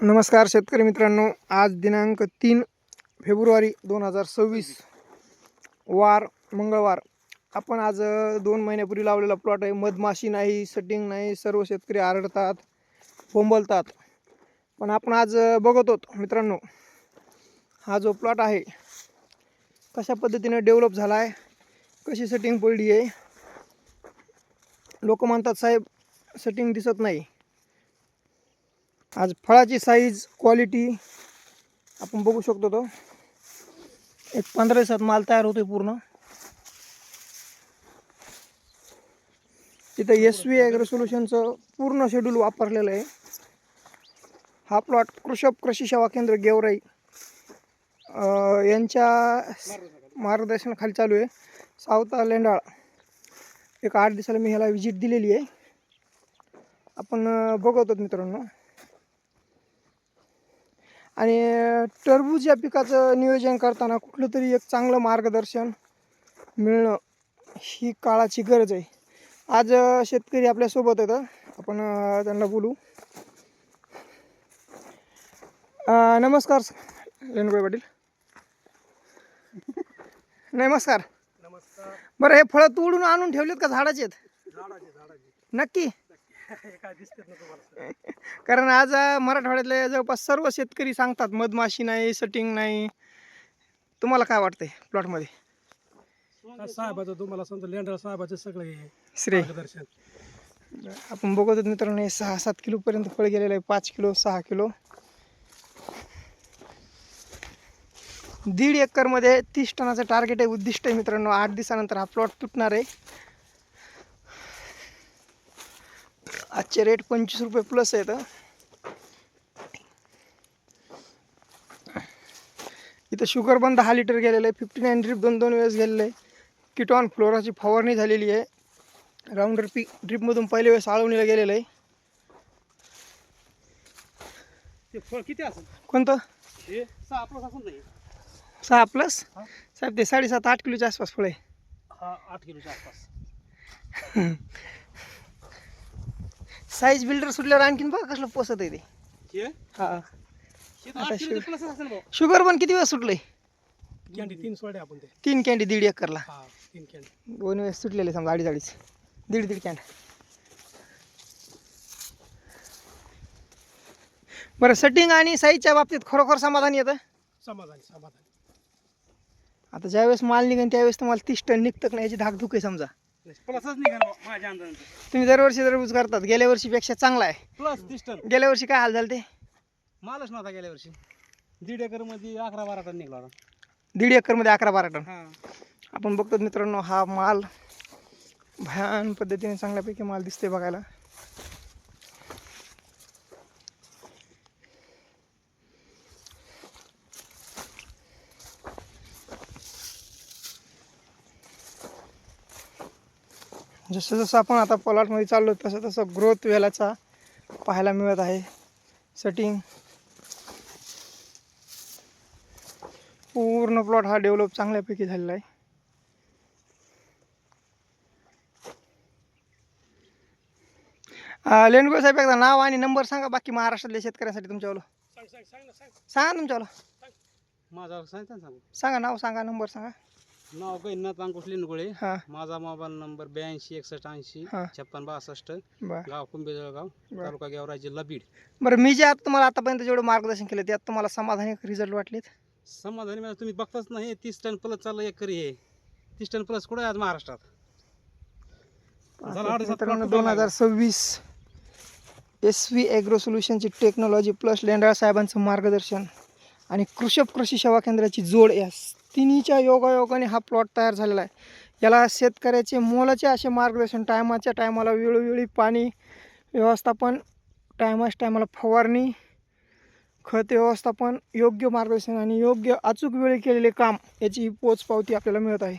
नमस्कार शेतकरी मित्रांनो, आज दिनांक 3 फेब्रुवारी 2026 वार मंगळवार. आपण आज 2 महिन्यापूर्वी लावलेला प्लॉट आहे. मधमाशी नाही, सेटिंग नाही, सर्व शेतकरी आरडतात, बोंबलतात. पण आपण आज बघत आहोत मित्रांनो, हा जो प्लॉट आहे कशा पद्धतीने डेव्हलप झाला आहे, कशी सेटिंग पडली आहे. लोक म्हणतात साहेब सेटिंग दिसत नाही. आज फळाची साईज क्वालिटी आपण बघू शकतो. तो एक 15 दिवसात माल तयार होतोय पूर्ण. इथं SV ॲग्रो सोल्युशनचं पूर्ण शेड्यूल वापरलेलं आहे. हा प्लॉट कृषी सेवा केंद्र गेवराई यांच्या मार्गदर्शनाखाली चालू आहे. सावता लेंडाळ एक 8 दिवसाला मी ह्याला व्हिजिट दिलेली आहे. आपण बघतो मित्रांनो. आणि टरबूज या पिकाचं नियोजन करताना कुठलं तरी एक चांगलं मार्गदर्शन मिळणं ही काळाची गरज आहे. आज शेतकरी आपल्यासोबत आहेत, आपण त्यांना बोलू. नमस्कार लेनभाई पाटील. नमस्कार. नमस्कार. बरं, हे फळं तोडून आणून ठेवलेत का झाडाचे आहेत? नक्की. काय दिसतात ना तुम्हाला? कारण आज मराठवाड्यातले जवळपास सर्व शेतकरी सांगतात मधमाशी नाही, सेटिंग नाही. तुम्हाला काय वाटतंय प्लॉटमध्ये? साहेबाचं तुम्हाला समजा लेंडर साहेबाचे सगळे श्रेय. मार्गदर्शन. आपण बघतो मित्रांनो, हे 6-7 किलो पर्यंत फळ गेलेलं आहे. 5 किलो 6 किलो. 1.5 एकरमध्ये 30 टनाचं टार्गेट आहे, उद्दिष्ट आहे मित्रांनो. 8 दिवसानंतर हा प्लॉट तुटणार आहे. आजचे रेट 25 रुपये प्लस आहेत. इथं शुगर बंद 10 लिटर गेलेलं आहे. 59 ड्रिप 2 वेळेस गेलेलं आहे. किटॉन फ्लोराची फवारणी झालेली आहे. राऊंडर पी ड्रिपमधून पहिल्या वेळेस आळवणीला गेलेलं आहे. ते फळ किती असेल? कोणतं? हे 6 प्लस असेल नाही? 6 प्लस हा. साहेब, ते 7.5-8 किलोच्या आसपास फळ आहे. हा 8 किलोच्या आसपास. साईज बिल्डर सुटल्यावर आणखीन बघा कसलं पोसत आहे ते. हे हा, हे 8 किलोचं प्लस असेल भाऊ. शुगर पण किती वेळेस सुटलंय? कॅन्डी 3 सोडे आपण ते. 3 कॅन्डी 1.5 एकरला. हा 3 कॅन्डी 2 वेळेस सुटलेले समजा 2.5 1.5 कॅन्ड. बरं, सेटिंग आणि साईजच्या बाबतीत खरोखर समाधान येतं. समाधान. आता ज्यावेळेस माल निघेन त्यावेळेस तुम्हाला 30 टन निघतं नाही याची धाकधूक आहे समजा. प्लसच निघाल माझ्या अंदाजाने. तुम्ही दरवर्षी टरबूज करतात, गेल्या वर्षीपेक्षा चांगला आहे. Plus 30 tonne. गेल्या वर्षी काय हाल झाले ते? मालच नव्हता गेल्या वर्षी. 1.5 एकर मध्ये 11-12 टन निघाला. 1.5 एकरमध्ये 11-12 टन. हा. आपण बघतो मित्रांनो, हा माल भयान पद्धतीने चांगल्यापैकी माल दिसते बघायला. जसं जसं आपण आता प्लॉटमध्ये चाललो तसं तसं ग्रोथ वेलाचा पाहायला मिळत आहे. सेटिंग पूर्ण प्लॉट हा डेव्हलप चांगल्यापैकी झालेला आहे. लेंडगो साहेब, एकदा नाव आणि नंबर सांगा बाकी महाराष्ट्रातल्या शेतकऱ्यांसाठी तुमच्यावालं. सांगा तुमच्यावालं. माझा सांग. सांगा, नाव सांगा, नंबर सांगा. नाव गैनाथ अंकुश लिंगोळे. हां माझा मोबाईल नंबर 82 61 80 हां 56 62. बरं. गाव कुंभेजळगाव, तालुका गेवराई, जिल्हा बीड. बरं, मी जे आता तुम्हाला आतापर्यंत जेवढं मार्गदर्शन केलं त्यात तुम्हाला समाधानी रिझल्ट वाटलेत? समाधानी म्हणजे तुम्ही बघताच नाही, 30 टन प्लस चाललं एकरी. हे 30 टन प्लस कुठे आज महाराष्ट्रात? झाला 2026 SV ॲग्रो सोल्युशनची टेक्नॉलॉजी प्लस लेंडाळ साहेबांचं मार्गदर्शन आणि कृषी सेवा केंद्राची जोड, या तिन्हीच्या योगायोगाने हा प्लॉट तयार झालेला आहे. याला शेतकऱ्याचे मोलाचे असे मार्गदर्शन, टायमाच्या टायमाला वेळोवेळी पाणी व्यवस्थापन, टायमाला फवारणी, खत व्यवस्थापन, योग्य मार्गदर्शन आणि योग्य अचूक वेळी केलेले काम याची पोचपावती आपल्याला मिळत आहे.